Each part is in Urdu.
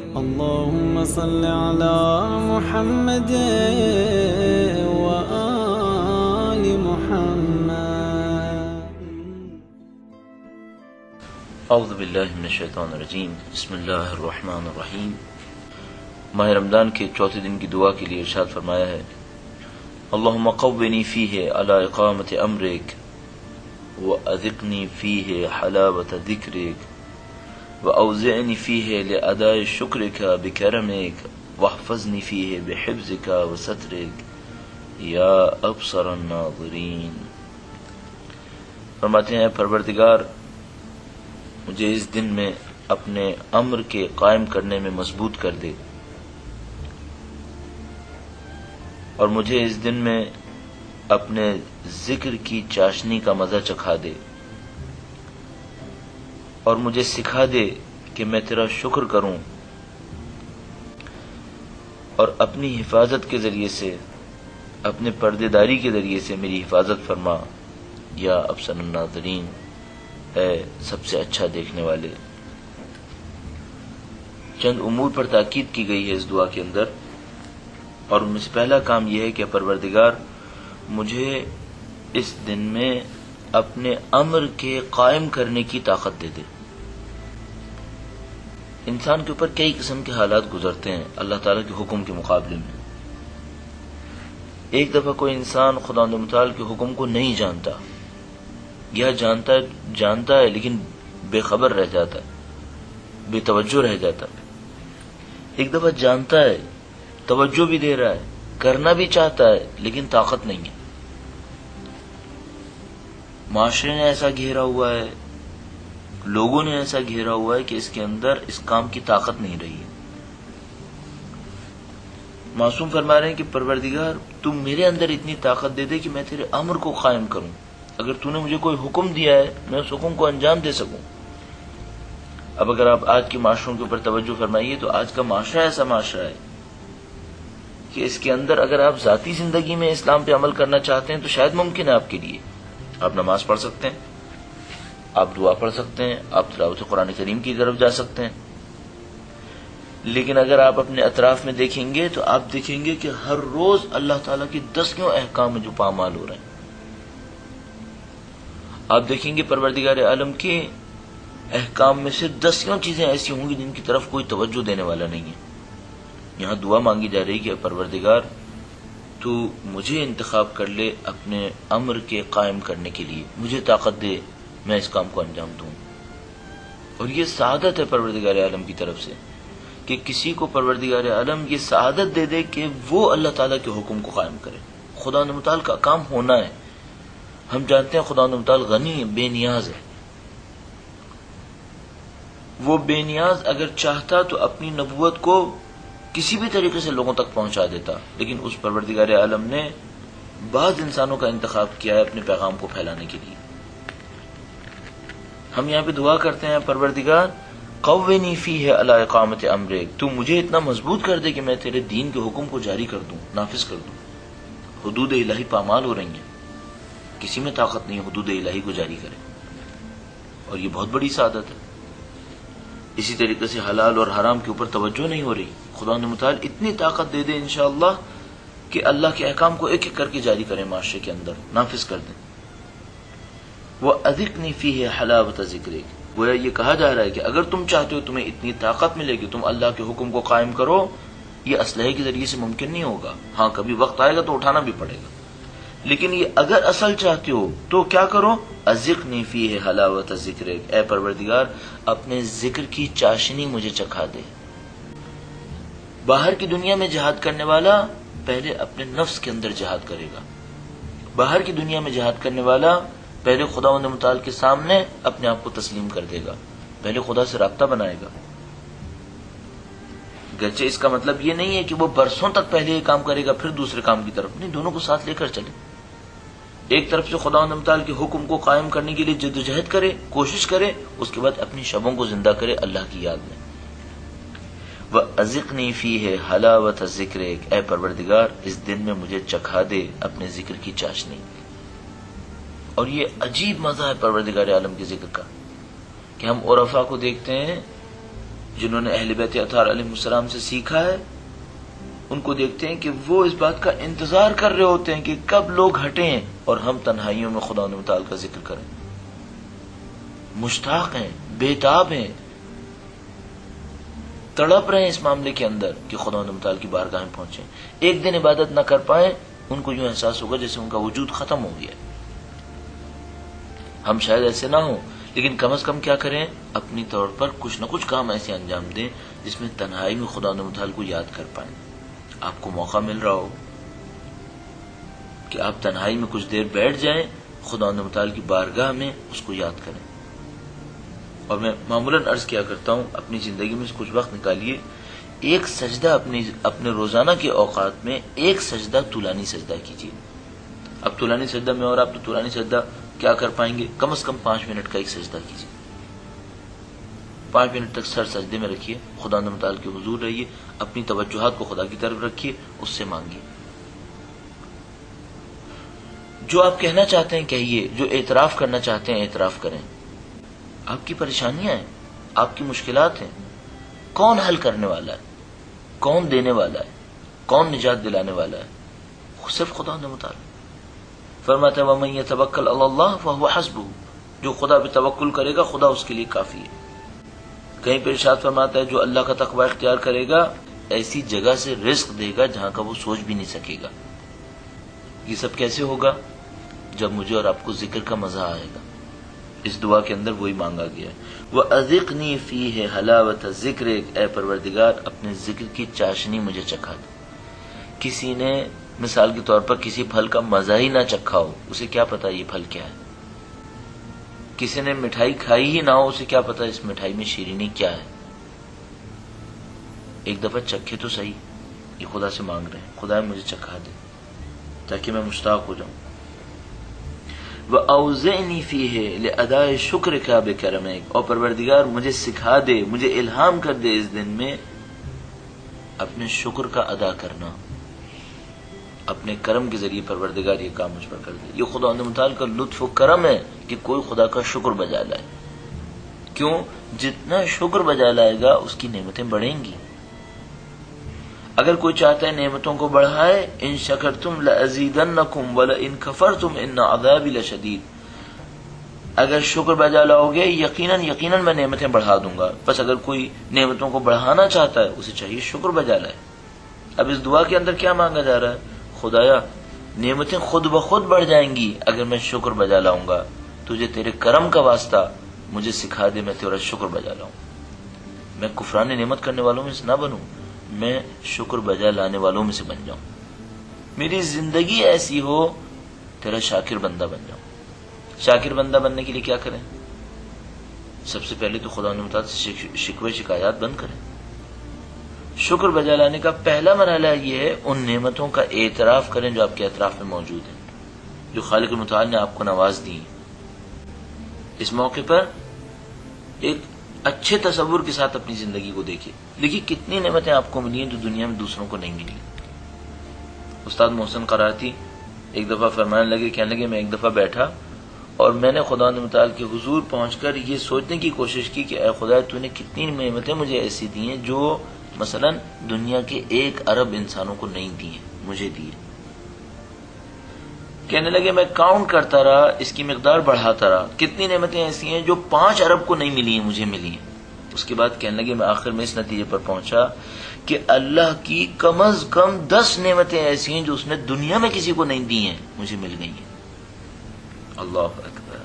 اللهم صل على محمد وآل محمد. اعوذ باللہ من الشیطان الرجیم. بسم اللہ الرحمن الرحیم. ماہ رمضان کے چوتھے دن کی دعا کے لیے ارشاد فرمایا ہے: اللہم قونی فیہ علی اقامت امرک واذقنی فیہ حلاوت ذکرک واوزعنی فیہ لاداء شکرک بکرمک واحفظنی فیہ بحفظک وسترک یا ابصر الناظرین. فرماتے ہیں: پروردگار، مجھے اس دن میں اپنے امر کے قائم کرنے میں مضبوط کر دے، اور مجھے اس دن میں اپنے ذکر کی چاشنی کا مزہ چکھا دے، اور مجھے سکھا دے کہ میں تیرا شکر کروں، اور اپنی حفاظت کے ذریعے سے، اپنے پردے داری کے ذریعے سے میری حفاظت فرما یا ابصر الناظرین، اے سب سے اچھا دیکھنے والے. چند امور پر تاکید کی گئی ہے اس دعا کے اندر، اور ان میں سے پہلا کام یہ ہے کہ پروردگار مجھے اس دن میں اپنے امر کے قائم کرنے کی طاقت دے دے. انسان کے اوپر کئی قسم کے حالات گزرتے ہیں اللہ تعالیٰ کے حکم کے مقابلے میں. ایک دفعہ کوئی انسان خداوند متعال کے حکم کو نہیں جانتا، یا جانتا ہے لیکن بے خبر رہ جاتا ہے، بے توجہ رہ جاتا ہے. ایک دفعہ جانتا ہے، توجہ بھی دے رہا ہے، کرنا بھی چاہتا ہے، لیکن طاقت نہیں ہے. معاشرے نے ایسا گھیرا ہوا ہے، لوگوں نے ایسا گھیرا ہوا ہے کہ اس کے اندر اس کام کی طاقت نہیں رہی ہے. معصوم فرما رہے ہیں کہ پروردگار تو میرے اندر اتنی طاقت دے دے کہ میں تیرے امر کو قائم کروں. اگر تو نے مجھے کوئی حکم دیا ہے میں اس حکم کو انجام دے سکوں. اب اگر آپ آج کے معاشروں کے اوپر توجہ فرمائیے تو آج کا معاشرہ ایسا معاشرہ ہے کہ اس کے اندر اگر آپ ذاتی زندگی میں اسلام پہ عمل کرنا چاہتے ہیں تو شاید ممکن ہے آپ کے لیے. آپ نماز پڑھ سکتے ہیں، آپ دعا پڑھ سکتے ہیں، آپ تلاوت قرآن کریم کی طرف جا سکتے ہیں، لیکن اگر آپ اپنے اطراف میں دیکھیں گے تو آپ دیکھیں گے کہ ہر روز اللہ تعالیٰ کی دسیوں احکام میں جو پامال ہو رہے ہیں. آپ دیکھیں گے پروردگار عالم کے احکام میں سے دسیوں چیزیں ایسی ہوں گی جن کی طرف کوئی توجہ دینے والا نہیں ہے. یہاں دعا مانگی جا رہی کہ پروردگار تو مجھے انتخاب کر لے اپنے امر کے قائم کرنے کے لیے، مجھے طاقت دے میں اس کام کو انجام دوں. اور یہ سعادت ہے پروردگار عالم کی طرف سے کہ کسی کو پروردگار عالم یہ سعادت دے دے کہ وہ اللہ تعالیٰ کے حکم کو قائم کرے. خدا متعال کا کام ہونا ہے. ہم جانتے ہیں خدا متعال غنی ہے، بے نیاز ہے. وہ بے نیاز اگر چاہتا تو اپنی نبوت کو کسی بھی طریقے سے لوگوں تک پہنچا دیتا، لیکن اس پروردگار عالم نے بعض انسانوں کا انتخاب کیا ہے اپنے پیغام کو پھیلانے کے لیے. ہم یہاں پہ دعا کرتے ہیں: پروردگار قونی فیہ علی اقامت امرک، تو مجھے اتنا مضبوط کر دے کہ میں تیرے دین کے حکم کو جاری کر دوں، نافذ کر دوں. حدود الہی پامال ہو رہی ہیں، کسی میں طاقت نہیں حدود الہی کو جاری کرے، اور یہ بہت بڑی سعادت ہے. اسی طریقے سے حلال اور حرام کے اوپر توجہ نہیں ہو رہی. خدا متعال اتنی طاقت دے دے انشاءاللہ کہ اللہ کے احکام کو ایک ایک کر کے جاری کریں، معاشرے کے اندر نافذ کر دیں. وَأَذِقْنِي فِيهِ حَلَاوَةَ ذِكْرِكَ، گویا یہ کہا جا رہا ہے کہ اگر تم چاہتے ہو تمہیں اتنی طاقت ملے کہ تم اللہ کے حکم کو قائم کرو، یہ اسلحے کے ذریعے سے ممکن نہیں ہوگا. ہاں کبھی وقت آئے گا تو اٹھانا بھی پڑے گا، لیکن یہ اگر اصل چاہتے ہو تو کیا کرو؟ اذقنی فیہ حلاوت ذکرک، اے پروردگار اپنے ذکر کی چاشنی مجھے چکھا دے. باہر کی دنیا میں جہاد کرنے والا پہلے اپنے نفس کے اندر جہاد کرے گا. باہر کی دنیا میں جہاد کرنے والا پہلے خداوند متعال کے سامنے اپنے آپ کو تسلیم کر دے گا، پہلے خدا سے رابطہ بنائے گا. گرچہ اس کا مطلب یہ نہیں ہے کہ وہ برسوں تک پہلے یہ کام کرے گا پھر دوسرے کام کی طرف نہیں، دونوں کو ساتھ لے کر چلے. ایک طرف سے خداوند متعال کے حکم کو قائم کرنے کے لیے جدوجہد کرے، کوشش کرے، اس کے بعد اپنی شبوں کو زندہ کرے اللہ کی یاد میں. وَأَذِقْنِي فِيهِ حَلَاوَةَ ذِكْرِكَ، اے پروردگار اس دن میں مجھے چکھا دے اپنے ذکر کی چاشنی. اور یہ عجیب مزہ ہے پروردگار عالم کے ذکر کا کہ ہم عرفاء کو دیکھتے ہیں جنہوں نے اہل بیت اطہار علیہ السلام سے سیکھا ہے ان کو دیکھتے ہیں کہ وہ اس بات کا انتظار کر رہے ہوتے ہیں کہ کب لوگ ہٹیں اور ہم تنہائیوں میں خدا متعال کا ذکر کریں. مشتاق ہیں، بےتاب ہیں، تڑپ رہے ہیں اس معاملے کے اندر کہ خدا متعال کی بارگاہ میں پہنچیں. ایک دن عبادت نہ کر پائیں ان کو یوں احساس ہوگا جیسے ان کا وجود ختم ہو گیا. ہم شاید ایسے نہ ہوں لیکن کم از کم کیا کریں، اپنی طور پر کچھ نہ کچھ کام ایسے انجام دیں جس میں تنہائی میں خدا متعال کو یاد کر پائیں. آپ کو موقع مل رہا ہو کہ آپ تنہائی میں کچھ دیر بیٹھ جائیں، خدا متعال کی بارگاہ میں اس کو یاد کریں. اور میں معمولاً عرض کیا کرتا ہوں اپنی زندگی میں سے کچھ وقت نکالیے، ایک سجدہ اپنے روزانہ کے اوقات میں ایک سجدہ طولانی سجدہ کیجیے. اب طولانی سجدہ میں اور آپ تو طولانی سجدہ کیا کر پائیں گے، کم از کم 5 منٹ کا ایک سجدہ کیجیے. 5 منٹ تک سر سجدے میں رکھیے، خدا متعال کے حضور رہیے، اپنی توجہات کو خدا کی طرف رکھیے، اس سے مانگیے. جو آپ کہنا چاہتے ہیں کہیے، جو اعتراف کرنا چاہتے ہیں اعتراف کریں. آپ کی پریشانیاں ہیں، آپ کی مشکلات ہیں، کون حل کرنے والا ہے، کون دینے والا ہے، کون نجات دلانے والا ہے؟ صرف خدا متعال. فرماتا ہے وَمَن يَتَوَكَّلْ عَلَى اللَّهِ فَهُوَ حَسْبُهُ، جو خدا پہ توکل کرے گا خدا اس کے لیے کافی ہے. کہیں پہ ارشاد فرماتا ہے جو اللہ کا تقوی اختیار کرے گا ایسی جگہ سے رزق دے گا جہاں کا وہ سوچ بھی نہیں سکے گا. یہ سب کیسے ہوگا؟ جب مجھے اور آپ کو ذکر کا مزہ آئے گا. اس دعا کے اندر وہی مانگا گیا ہے وَأَذِقْنِي فِيهِ حَلَاوَةَ ذِكْرِكَ، اے پروردگار اپنے ذکر کی چاشنی مجھے چکھا دے. کسی نے مثال کے طور پر کسی پھل کا مزہ ہی نہ چکھا ہو، اسے کیا پتا یہ پھل کیا ہے. کسی نے مٹھائی کھائی ہی نہ ہو، اسے کیا پتا اس مٹھائی میں شیرینی کیا ہے. ایک دفعہ چکھے تو صحیح. یہ خدا سے مانگ رہے ہیں خدا مجھے چکھا دے تاکہ میں مشتاق ہو جاؤں. وَأَوْزِعْنِي فِيهِ لِأَدَاءِ شُكْرِكَ بِكَرَمِكَ، اور پروردگار مجھے سکھا دے، مجھے الہام کر دے اس دن میں اپنے شکر کا ادا کرنا. اپنے کرم کے ذریعے پروردگار یہ کام مجھ پر کر دے. یہ خدا متعال کا لطف و کرم ہے کہ کوئی خدا کا شکر بجا لائے. کیوں؟ جتنا شکر بجا لائے گا اس کی نعمتیں بڑھیں گی. اگر کوئی چاہتا ہے نعمتوں کو بڑھائے، ان شکرتم لازیدنکم ولئن کفرتم ان عذابی لشدید، اگر شکر بجا لاؤ گے یقیناً میں نعمتیں بڑھا دوں گا. بس اگر کوئی نعمتوں کو بڑھانا چاہتا ہے اسے چاہیے شکر بجا لائے. اب اس دعا کے اندر کیا مانگا جا رہا ہے؟ خدایا نعمتیں خود بخود بڑھ جائیں گی اگر میں شکر بجا لاؤں گا. تجھے تیرے کرم کا واسطہ مجھے سکھا دے میں تیرا شکر بجا لاؤں. میں کفران نعمت کرنے والوں میں سے نہ بنوں، میں شکر بجا لانے والوں میں سے بن جاؤں. میری زندگی ایسی ہو تیرا شاکر بندہ بن جاؤں. شاکر بندہ بننے کے لیے کیا کریں؟ سب سے پہلے تو خدا متعال سے شکوے شکایات بند کریں. شکر بجا لانے کا پہلا مرحلہ یہ ہے ان نعمتوں کا اعتراف کریں جو آپ کے اطراف میں موجود ہیں، جو خالق متعال نے آپ کو نواز دی. اس موقع پر ایک اچھے تصور کے ساتھ اپنی زندگی کو دیکھیے کتنی نعمتیں آپ کو ملی ہیں جو دنیا میں دوسروں کو نہیں ملی. استاد محسن قراتی ایک دفعہ فرمانے لگے، کہنے لگے میں ایک دفعہ بیٹھا اور میں نے خدا متعال کے حضور پہنچ کر یہ سوچنے کی کوشش کی کہ اے خدا تو نے کتنی نعمتیں مجھے ایسی دی ہیں جو مثلا دنیا کے 1 ارب انسانوں کو نہیں دی ہیں، مجھے دی ہیں. کہنے لگے میں کاؤنٹ کرتا رہا، اس کی مقدار بڑھاتا رہا، کتنی نعمتیں ایسی ہیں جو 5 ارب کو نہیں ملی ہیں مجھے ملی ہیں. اس کے بعد کہنے لگے میں آخر میں اس نتیجے پر پہنچا کہ اللہ کی کم از کم 10 نعمتیں ایسی ہیں جو اس نے دنیا میں کسی کو نہیں دی ہیں مجھے مل گئی ہیں. اللہ اکبر.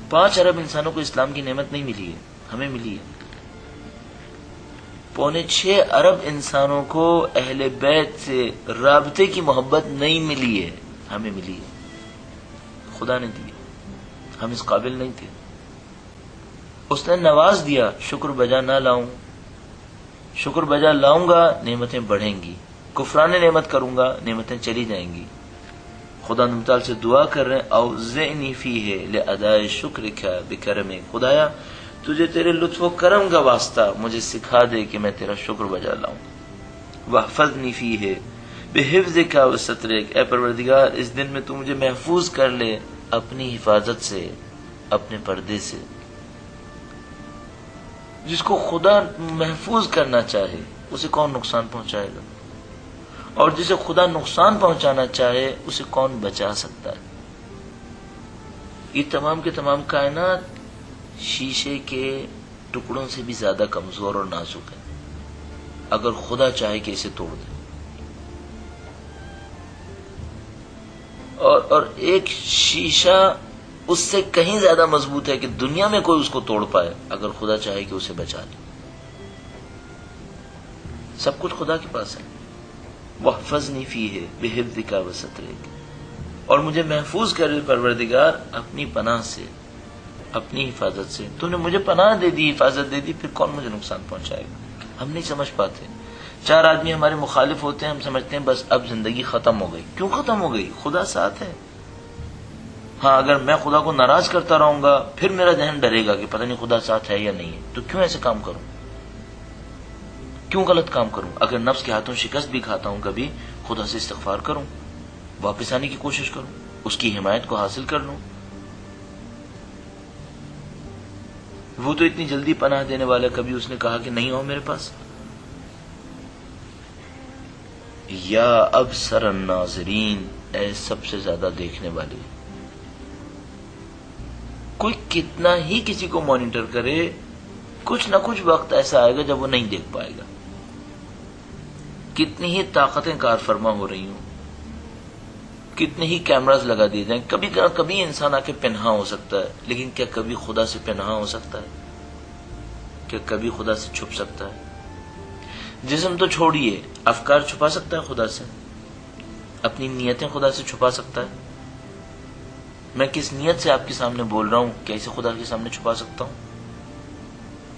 5 ارب انسانوں کو اسلام کی نعمت نہیں ملی ہے، ہمیں ملی ہے. 6.25 ارب انسانوں کو اہل بیت سے رابطے کی محبت نہیں ملی ہے، ہمیں ملی ہے. خدا نے دی، ہم اس قابل نہیں تھے. اس نے نواز دیا. شکر بجا نہ لاؤں، شکر بجا لاؤں گا نعمتیں بڑھیں گی، کفران نعمت کروں گا نعمتیں چلی جائیں گی. خدا متعال سے دعا کر رہے ہیں اوزعنی فیہ لاداء شکرک بکرمک، خدایا تجھے تیرے لطف و کرم کا واسطہ مجھے سکھا دے کہ میں تیرا شکر بجا لاؤں. واحفظنی فیہ بحفظک وسترک، اے پروردگار اس دن میں تو مجھے محفوظ کر لے اپنی حفاظت سے، اپنے پردے سے. جس کو خدا محفوظ کرنا چاہے اسے کون نقصان پہنچائے گا، اور جسے خدا نقصان پہنچانا چاہے اسے کون بچا سکتا ہے؟ یہ تمام کے تمام کائنات شیشے کے ٹکڑوں سے بھی زیادہ کمزور اور نازک ہے، اگر خدا چاہے کہ اسے توڑ دے. اور ایک شیشہ اس سے کہیں زیادہ مضبوط ہے کہ دنیا میں کوئی اس کو توڑ پائے، اگر خدا چاہے کہ اسے بچا لے. سب کچھ خدا کے پاس ہے. وَاحْفَظْنِي فِيهِ بِحِفْظِكَ وَسَتْرِكَ، اور مجھے محفوظ کر پروردگار اپنی پناہ سے، اپنی حفاظت سے. تو نے مجھے پناہ دے دی، حفاظت دے دی، پھر کون مجھے نقصان پہنچائے گا؟ ہم نہیں سمجھ پاتے. 4 آدمی ہمارے مخالف ہوتے ہیں، ہم سمجھتے ہیں بس اب زندگی ختم ہو گئی. کیوں ختم ہو گئی؟ خدا ساتھ ہے. ہاں اگر میں خدا کو ناراض کرتا رہوں گا پھر میرا ذہن ڈرے گا کہ پتہ نہیں خدا ساتھ ہے یا نہیں ہے. تو کیوں ایسے کام کروں، کیوں غلط کام کروں؟ اگر نفس کے ہاتھوں شکست بھی کھاتا ہوں کبھی، خدا سے استغفار کروں، واپس آنے کی کوشش کروں، اس کی حمایت کو حاصل کر لوں. وہ تو اتنی جلدی پناہ دینے والا، کبھی اس نے کہا کہ نہیں ہو میرے پاس. یا ابصر الناظرین، اے سب سے زیادہ دیکھنے والے. کوئی کتنا ہی کسی کو مانیٹر کرے، کچھ نہ کچھ وقت ایسا آئے گا جب وہ نہیں دیکھ پائے گا. کتنی ہی طاقتیں کار فرما ہو رہی ہوں، کتنے ہی کیمراز لگا دیے جائیں، کبھی انسان آ کے پنہا ہو سکتا ہے، لیکن کیا کبھی خدا سے پنہا ہو سکتا ہے؟ کیا کبھی خدا سے چھپ سکتا ہے؟ جسم تو چھوڑیے، افکار چھپا سکتا ہے خدا سے؟ اپنی نیتیں خدا سے چھپا سکتا ہے؟ میں کس نیت سے آپ کے سامنے بول رہا ہوں، کیا اسے خدا کے سامنے چھپا سکتا ہوں؟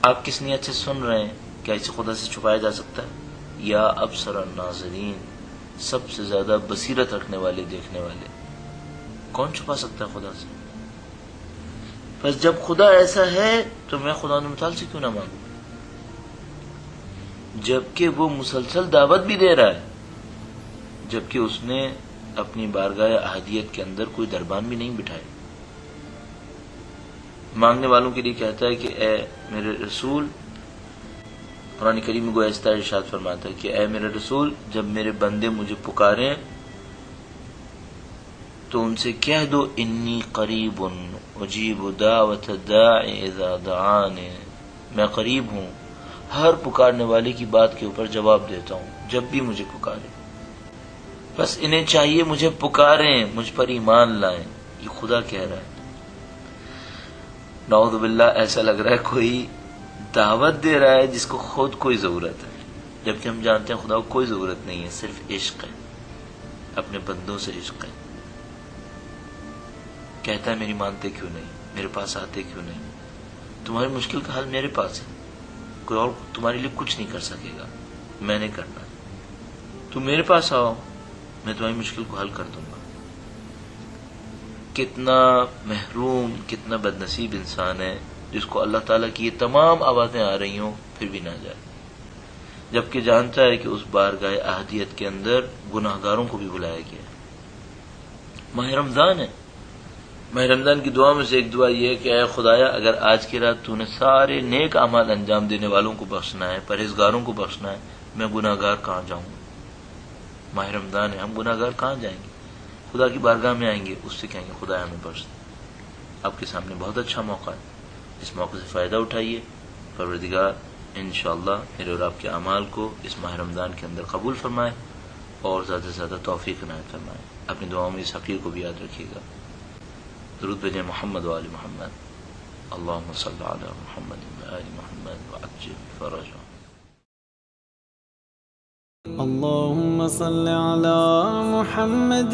آپ کس نیت سے سن رہے ہیں، کیا اسے خدا سے چھپایا جا سکتا ہے؟ یا ابصر الناظرین، سب سے زیادہ بصیرت رکھنے والے، دیکھنے والے. کون چھپا سکتا ہے خدا سے؟ بس جب خدا ایسا ہے تو میں خدا متعال سے کیوں نہ مانگوں، جبکہ وہ مسلسل دعوت بھی دے رہا ہے، جبکہ اس نے اپنی بارگاہ احدیت کے اندر کوئی دربان بھی نہیں بٹھائے. مانگنے والوں کے لیے کہتا ہے کہ اے میرے رسول، قرآن کریم میں گویا اس طرح ارشاد فرماتا ہے کہ اے میرے رسول، جب میرے بندے مجھے پکاریں تو ان سے کہہ دو انی قریب اجیب دعوت الداع اذا دعان، میں قریب ہوں، ہر پکارنے والے کی بات کے اوپر جواب دیتا ہوں جب بھی مجھے پکارے. بس انہیں چاہیے مجھے پکاریں، مجھ پر ایمان لائیں. یہ خدا کہہ رہا ہے. نعوذ باللہ، ایسا لگ رہا ہے کوئی دعوت دے رہا ہے جس کو خود کوئی ضرورت ہے، جبکہ ہم جانتے ہیں خدا کو کوئی ضرورت نہیں ہے، صرف عشق ہے، اپنے بندوں سے عشق ہے. کہتا ہے میری مانتے کیوں نہیں، میرے پاس آتے کیوں نہیں؟ تمہاری مشکل کا حل میرے پاس ہے، کوئی اور تمہارے لیے کچھ نہیں کر سکے گا، میں نے کرنا. تم میرے پاس آؤ، میں تمہاری مشکل کو حل کر دوں گا. کتنا محروم، کتنا بد نصیب انسان ہے جس کو اللہ تعالیٰ کی یہ تمام آوازیں آ رہی ہوں پھر بھی نہ جائے، جبکہ جانتا ہے کہ اس بارگاہ احدیت کے اندر گناہگاروں کو بھی بلایا گیا. ماہ رمضان ہے، ماہ رمضان کی دعا میں سے ایک دعا یہ ہے کہ اے خدایا، اگر آج کی رات تو نے سارے نیک اعمال انجام دینے والوں کو بخشنا ہے، پرہیزگاروں کو بخشنا ہے، میں گناہگار کہاں جاؤں گا؟ ماہ رمضان ہے، ہم گناہگار کہاں جائیں گے؟ خدا کی بارگاہ میں آئیں گے، اس سے کہیں گے خدا ہمیں بخش دے. آپ کے سامنے بہت اچھا موقع ہے، اس موقع سے فائدہ اٹھائیے. پروردگار انشاءاللہ میرے اور آپ کے اعمال کو اس ماہ رمضان کے اندر قبول فرمائے اور زیادہ سے زیادہ توفیق عنایت فرمائے. اپنی دعاؤں میں اس حقیق کو بھی یاد رکھیے گا. درود بھیجیں محمد و آل محمد. اللہم صلی علی محمد و آل محمد وعجل فرجہ. اللهم صل على محمد